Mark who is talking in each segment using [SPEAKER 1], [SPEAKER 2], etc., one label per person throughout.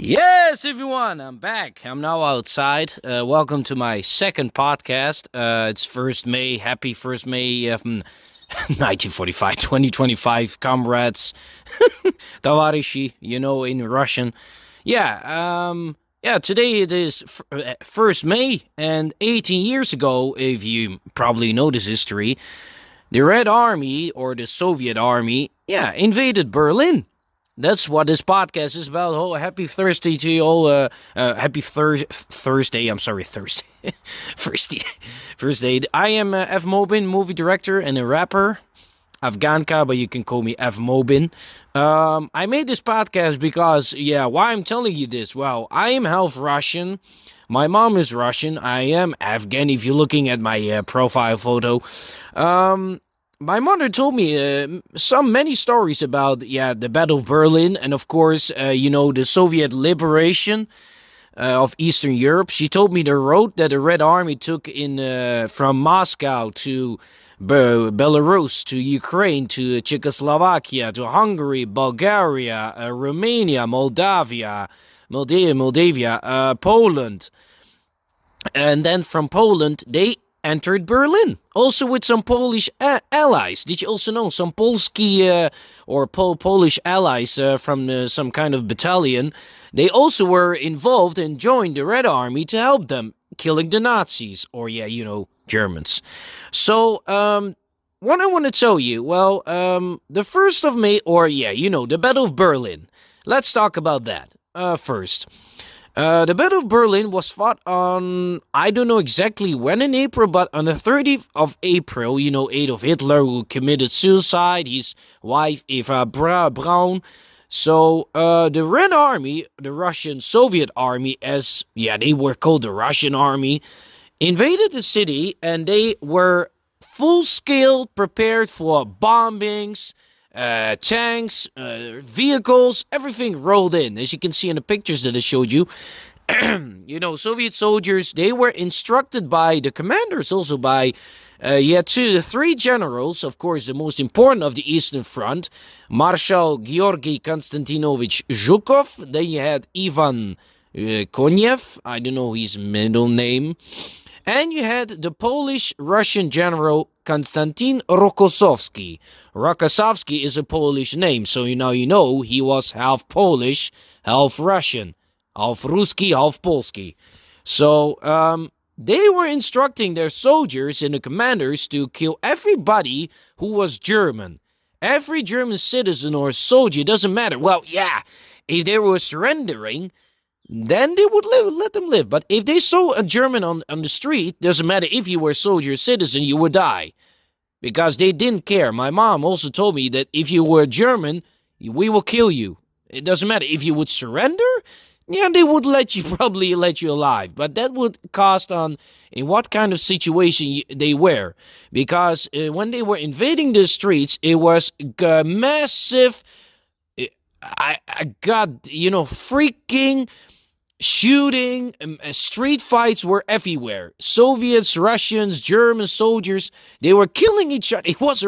[SPEAKER 1] Yes, everyone, I'm back. I'm now outside. Welcome to my second podcast. It's 1st May. Happy 1st May 1945, 2025, comrades. Tavarishi, in Russian. Today it is 1st May, and 18 years ago, if you probably know this history, the Red Army, or the Soviet Army, invaded Berlin. That's what this podcast is about. Oh, happy Thursday to you all. Happy Thursday. I'm sorry, Thursday. Thursday. I am F. Mobin, movie director and a rapper. Afghanka, but you can call me F. Mobin. I made this podcast because, why I'm telling you this? Well, I am half Russian. My mom is Russian. I am Afghan, if you're looking at my profile photo. My mother told me many stories about the Battle of Berlin, and of course the Soviet liberation of Eastern Europe. She told me the road that the Red Army took in from Moscow to Belarus, to Ukraine, to Czechoslovakia, to Hungary, Bulgaria, Romania, Moldavia, Poland, and then from Poland they entered Berlin, also with some Polish allies. Did you also know some Polski or Polish allies from some kind of battalion? They also were involved and joined the Red Army to help them killing the Nazis, or Germans. So, what I want to tell you, well, the 1st of May, or the Battle of Berlin. Let's talk about that first. The Battle of Berlin was fought on, I don't know exactly when in April, but on the 30th of April, Adolf Hitler, who committed suicide, his wife Eva Braun. So, the Red Army, the Russian Soviet Army, as, they were called the Russian Army, invaded the city, and they were full-scale prepared for bombings, tanks, vehicles, everything rolled in. As you can see in the pictures that I showed you, Soviet soldiers, they were instructed by the commanders, also by, three generals, of course, the most important of the Eastern Front, Marshal Georgy Konstantinovich Zhukov, then you had Ivan Konev, I don't know his middle name, and you had the Polish-Russian general Konstantin Rokossowski. Rokossowski is a Polish name, so you know he was half Polish, half Russian, half Ruski, half Polski. So they were instructing their soldiers and the commanders to kill everybody who was German. Every German citizen or soldier, doesn't matter. Well, if they were surrendering, then they would let them live. But if they saw a German on the street, doesn't matter if you were a soldier or citizen, you would die. Because they didn't care. My mom also told me that if you were German, we will kill you. It doesn't matter. If you would surrender, they would probably let you alive. But that would cost on in what kind of situation they were. Because when they were invading the streets, it was massive, I got, freaking shooting, street fights were everywhere. Soviets, Russians, German soldiers, they were killing each other. It was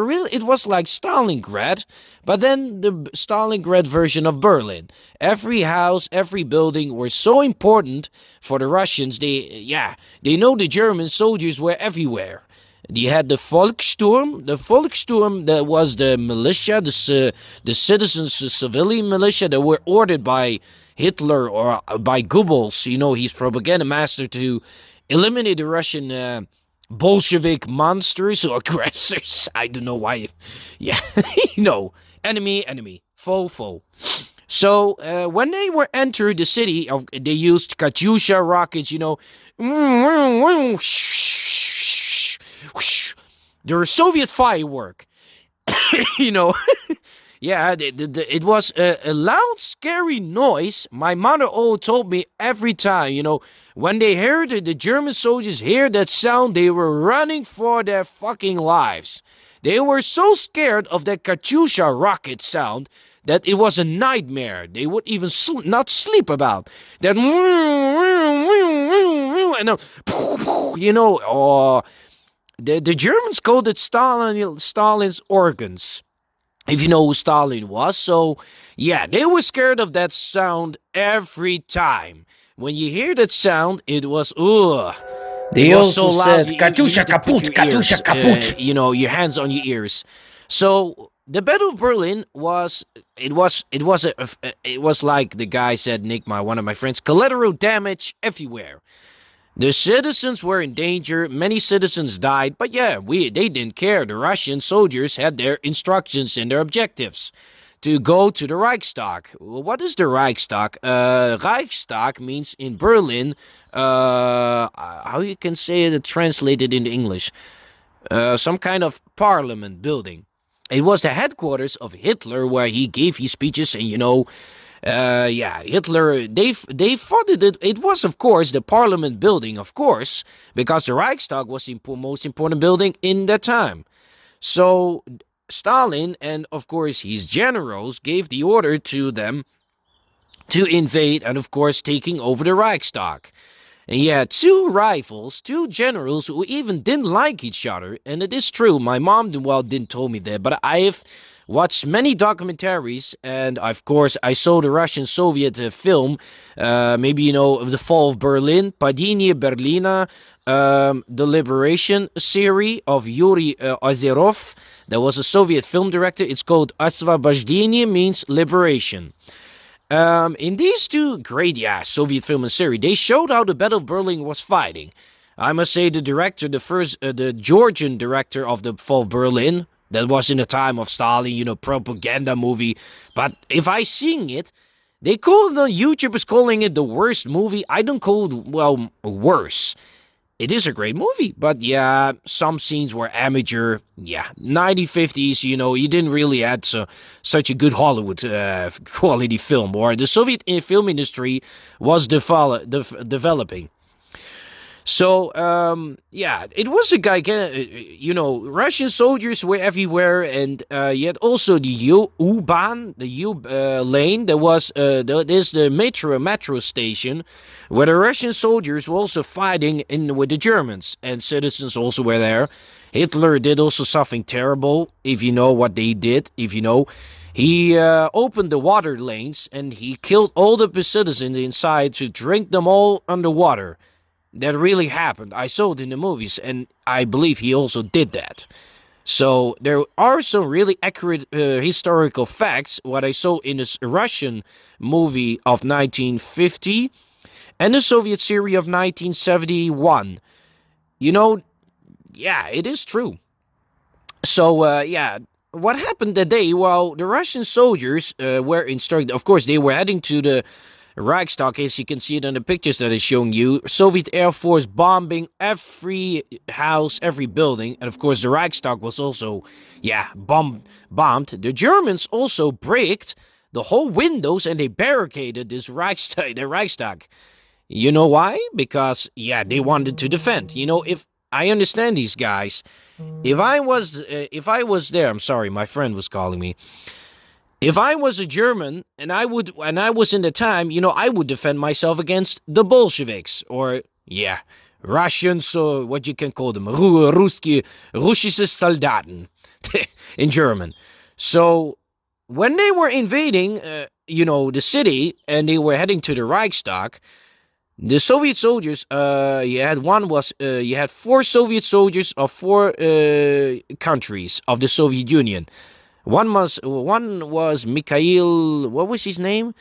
[SPEAKER 1] like Stalingrad, but then the Stalingrad version of Berlin. Every house, every building were so important for the Russians. They know the German soldiers were everywhere. You had the Volkssturm. The Volkssturm, that was the militia, the citizens, the civilian militia that were ordered by Hitler or by Goebbels, he's propaganda master, to eliminate the Russian Bolshevik monsters or aggressors. I don't know why. Enemy, foe. So when they were entered the city, they used Katyusha rockets, the Soviet firework, it was a loud, scary noise. My mother told me every time, when they heard the German soldiers hear that sound, they were running for their fucking lives. They were so scared of that Katyusha rocket sound that it was a nightmare. They would even not sleep about that. And the Germans called it Stalin's organs. if you know who Stalin was. So, yeah, they were scared of that sound every time. When you hear that sound, it was, ugh. It
[SPEAKER 2] They
[SPEAKER 1] was so
[SPEAKER 2] also
[SPEAKER 1] loud,
[SPEAKER 2] said,
[SPEAKER 1] you
[SPEAKER 2] Katusha
[SPEAKER 1] need to put
[SPEAKER 2] kaput,
[SPEAKER 1] your
[SPEAKER 2] Katusha
[SPEAKER 1] ears,
[SPEAKER 2] kaput.
[SPEAKER 1] your hands on your ears. So, the Battle of Berlin was, it was like the guy said, Nick, one of my friends, collateral damage everywhere. The citizens were in danger. Many citizens died, but yeah, they didn't care. The Russian soldiers had their instructions and their objectives to go to the Reichstag. Well, what is the Reichstag? Reichstag means in Berlin. How you can say it translated into English? Some kind of parliament building. It was the headquarters of Hitler, where he gave his speeches, and yeah, Hitler. They funded it. It was, of course, the Parliament building, of course, because the Reichstag was the most important building in that time. So Stalin and, of course, his generals gave the order to them to invade and, of course, taking over the Reichstag. And yeah, two rivals, two generals who even didn't like each other. And it is true, my mom didn't tell me that, but I have watched many documentaries, and of course I saw the Russian-Soviet film, maybe you know of the fall of Berlin, Падение Berlina, the Liberation series of Yuri Ozerov. That was a Soviet film director. It's called Освобождение, means liberation. In these two great, Soviet film and series, they showed how the Battle of Berlin was fighting. I must say, the director, the Georgian director of the Fall of Berlin, that was in the time of Stalin, propaganda movie. But if I sing it, they call the YouTubers calling it the worst movie. I don't call it, well, worse. It is a great movie, but yeah, some scenes were amateur. Yeah, 1950s, you didn't really add such a good Hollywood quality film, or the Soviet film industry was developing. So, yeah, it was a guy, Russian soldiers were everywhere, and yet also the U-Bahn, the U-lane, there's the metro station, where the Russian soldiers were also fighting in with the Germans, and citizens also were there. Hitler did also something terrible, if you know what they did, if you know. He opened the water lanes, and he killed all the citizens inside to drink them all underwater. That really happened. I saw it in the movies, and I believe he also did that. So there are some really accurate historical facts. What I saw in this Russian movie of 1950 and the Soviet series of 1971. You know, yeah, it is true. So yeah, what happened that day? Well, the Russian soldiers were instructed. Of course, they were heading to the Reichstag, as you can see it in the pictures that is showing you. Soviet Air Force bombing every house, every building, and of course the Reichstag was also, bombed. The Germans also bricked the whole windows and they barricaded this Reichstag, the Reichstag. You know why? Because they wanted to defend. If I understand these guys, if I was there, I'm sorry, my friend was calling me. If I was a German and I was in the time, I would defend myself against the Bolsheviks or Russians, so what you can call them, russische Soldaten in German. So when they were invading, the city and they were heading to the Reichstag, the Soviet soldiers, you had four Soviet soldiers of four countries of the Soviet Union. One was Mikhail. What was his name?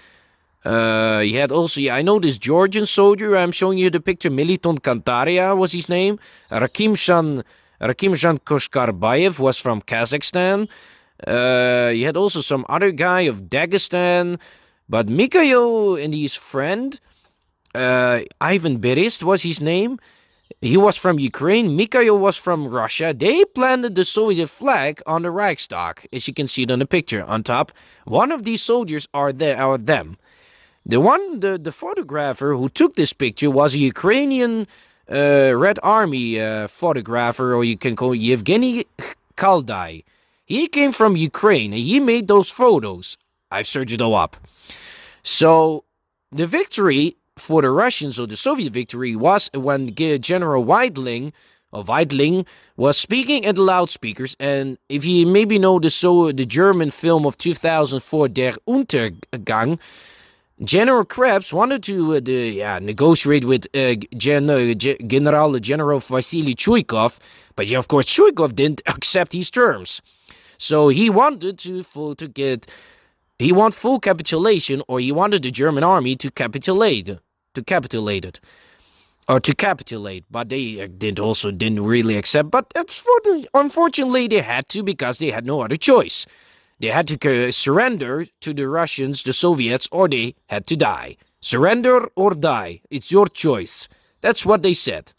[SPEAKER 1] He had also. Yeah, I know this Georgian soldier. I'm showing you the picture. Militon Kantaria was his name. Rakimshan Koshkarbayev was from Kazakhstan. You had also some other guy of Dagestan. But Mikhail and his friend, Ivan Berist was his name. He was from Ukraine. Mikhail was from Russia. They planted the Soviet flag on the Reichstag, as you can see it on the picture on top. One of these soldiers are them. The photographer who took this picture was a Ukrainian Red Army photographer, or you can call Yevgeny Kaldai. He came from Ukraine, and he made those photos. I've searched it all up. So the victory for the Russians, or the Soviet victory, was when General Weidling, of Weidling was speaking at the loudspeakers. And if you maybe know the German film of 2004, Der Untergang, General Krebs wanted to negotiate with General Vasily Zhukov, but of course Zhukov didn't accept his terms. So he wanted full capitulation, or he wanted the German army to capitulate, but they didn't really accept. But unfortunately, they had to, because they had no other choice. They had to surrender to the Russians, the Soviets, or they had to die. Surrender or die. It's your choice. That's what they said.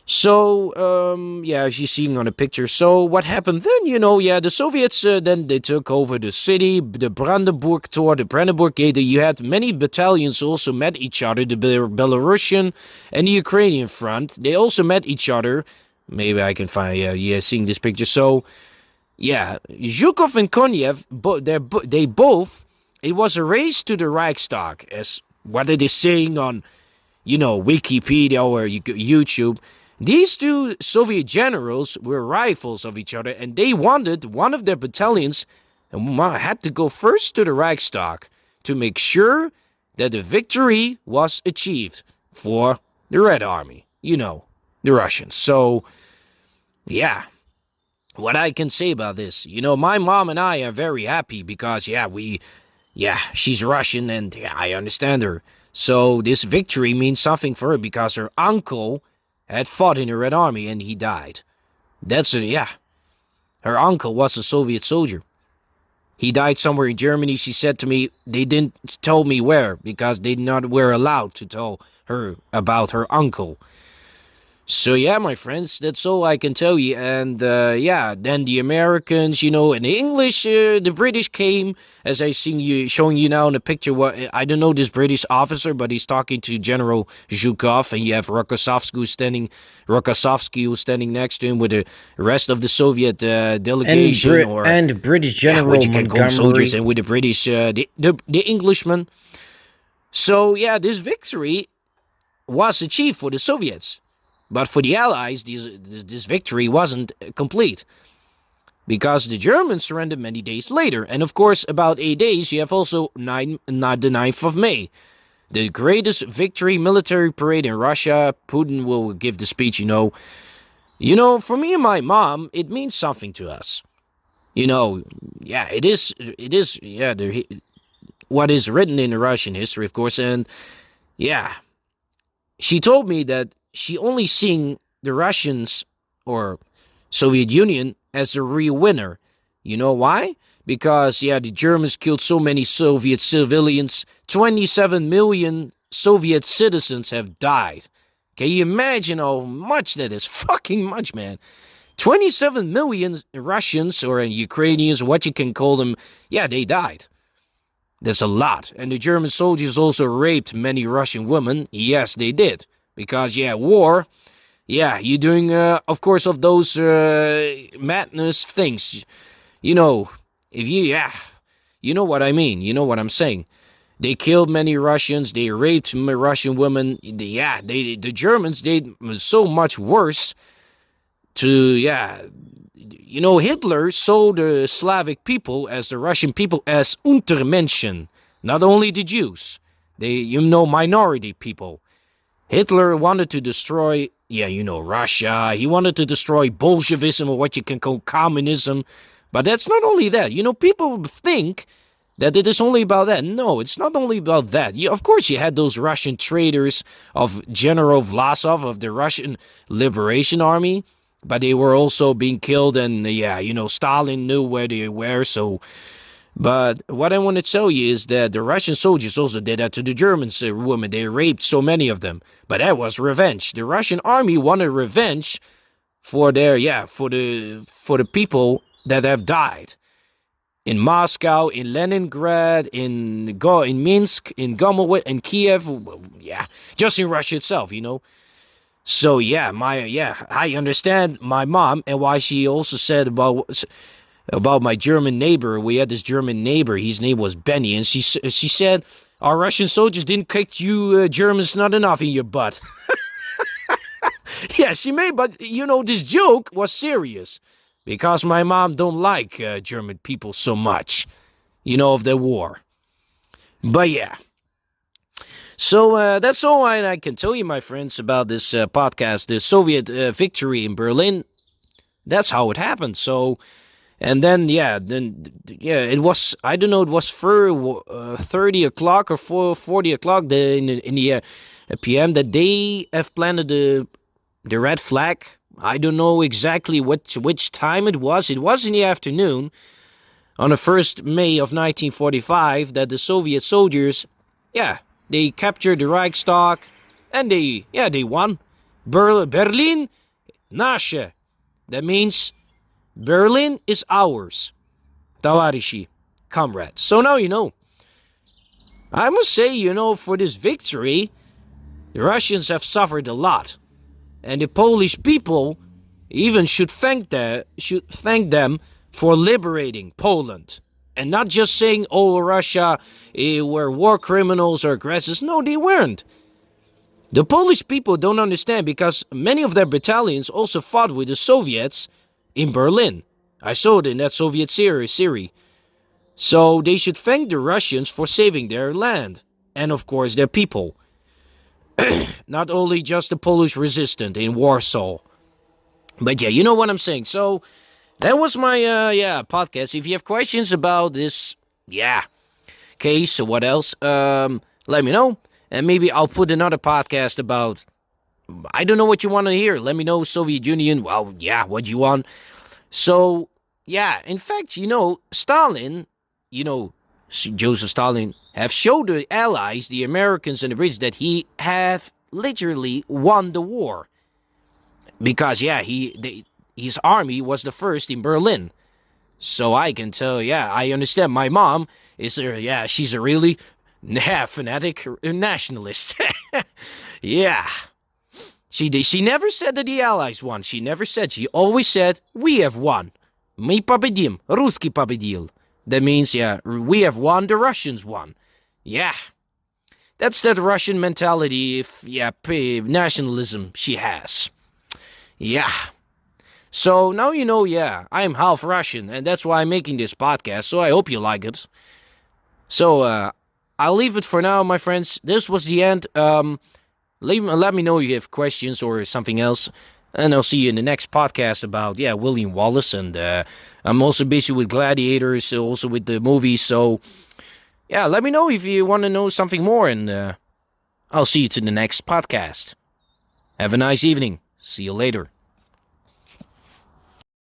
[SPEAKER 1] So, as you're seeing on the picture. So, what happened then? The Soviets, then they took over the city, the Brandenburg Tor, the Brandenburg Gate. You had many battalions also met each other, the Belarusian and the Ukrainian front. They also met each other. Maybe I can find, seeing this picture. So, Zhukov and Konev, they both, it was a race to the Reichstag, as what it is saying on, Wikipedia or YouTube. These two Soviet generals were rivals of each other, and they wanted one of their battalions and had to go first to the Reichstag to make sure that the victory was achieved for the Red Army, the Russians. So, what I can say about this, my mom and I are very happy because, she's Russian, and I understand her. So this victory means something for her because her uncle had fought in the Red Army and he died. Her uncle was a Soviet soldier. He died somewhere in Germany. She said to me, they didn't tell me where because they were allowed to tell her about her uncle. So my friends, that's all I can tell you. And then the Americans, and the English, the British came, as I see showing you now in the picture. I don't know this British officer, but he's talking to General Zhukov, and you have Rokossovsky who's standing next to him with the rest of the Soviet delegation,
[SPEAKER 2] and British General Montgomery,
[SPEAKER 1] soldiers, and with the British, the Englishmen. So this victory was achieved for the Soviets. But for the Allies, this victory wasn't complete, because the Germans surrendered many days later. And of course, about 8 days, you have also the 9th of May, the greatest victory military parade in Russia. Putin will give the speech, for me and my mom, it means something to us. It is, what is written in the Russian history, of course. And she told me that she only seeing the Russians or Soviet Union as the real winner. You know why? Because, the Germans killed so many Soviet civilians. 27 million Soviet citizens have died. Can you imagine how much that is? Fucking much, man. 27 million Russians or Ukrainians, what you can call them, they died. That's a lot. And the German soldiers also raped many Russian women. Yes, they did. Because, war, you're doing, of course, of those madness things. If you know what I mean. You know what I'm saying. They killed many Russians. They raped Russian women. The Germans did so much worse to, Hitler saw the Slavic people, as the Russian people, as Untermenschen. Not only the Jews. Minority people. Hitler wanted to destroy, Russia. He wanted to destroy Bolshevism, or what you can call communism. But that's not only that. People think that it is only about that. No, it's not only about that. Of course, you had those Russian traitors of General Vlasov of the Russian Liberation Army. But they were also being killed, and, Stalin knew where they were, so... But what I want to tell you is that the Russian soldiers also did that to the German women. They raped so many of them. But that was revenge. The Russian army wanted revenge for for the people that have died. In Moscow, in Leningrad, in Minsk, in Gomel, in Kiev, just in Russia itself, So I understand my mom and why she also said about my German neighbor. We had this German neighbor. His name was Benny, and she said, our Russian soldiers didn't kick you Germans not enough in your butt. Yeah, she may, but this joke was serious because my mom don't like German people so much, of the war. But yeah, so that's all I can tell you, my friends, about this podcast, the Soviet victory in Berlin. That's how it happened. So, and then it was, I don't know, it was for 30 o'clock or 40 o'clock in the PM that they have planted the red flag. I don't know exactly which time it was. It was in the afternoon on the 1st May of 1945 that the Soviet soldiers, they captured the Reichstag and they won. Berlin, nasze. That means Berlin is ours. Tawarishi, comrades. So now you know. I must say, for this victory, the Russians have suffered a lot. And the Polish people even should thank them for liberating Poland. And not just saying, oh, Russia were war criminals or aggressors. No, they weren't. The Polish people don't understand because many of their battalions also fought with the Soviets in Berlin. I saw it in that Soviet series. So they should thank the Russians for saving their land. And of course their people. Not only just the Polish resistance in Warsaw. But yeah, you know what I'm saying. So that was my podcast. If you have questions about this case or what else, let me know. And maybe I'll put another podcast about, I don't know what you want to hear. Let me know, Soviet Union. Well, yeah, what you want. So, yeah, in fact, Stalin, Joseph Stalin, have showed the Allies, the Americans and the British, that he have literally won the war. Because, his army was the first in Berlin. So I can tell, I understand. My mom is, she's a really fanatic nationalist. Yeah. She never said that the Allies won. She never said. She always said, we have won. Мы победим. Русский победил. That means, we have won. The Russians won. Yeah. That's that Russian mentality, nationalism she has. Yeah. So now you know, I'm half Russian, and that's why I'm making this podcast, so I hope you like it. So, I'll leave it for now, my friends. This was the end. Let me know if you have questions or something else, and I'll see you in the next podcast about, William Wallace, and I'm also busy with Gladiators, also with the movies, so, let me know if you want to know something more, and I'll see you to the next podcast. Have a nice evening. See you later.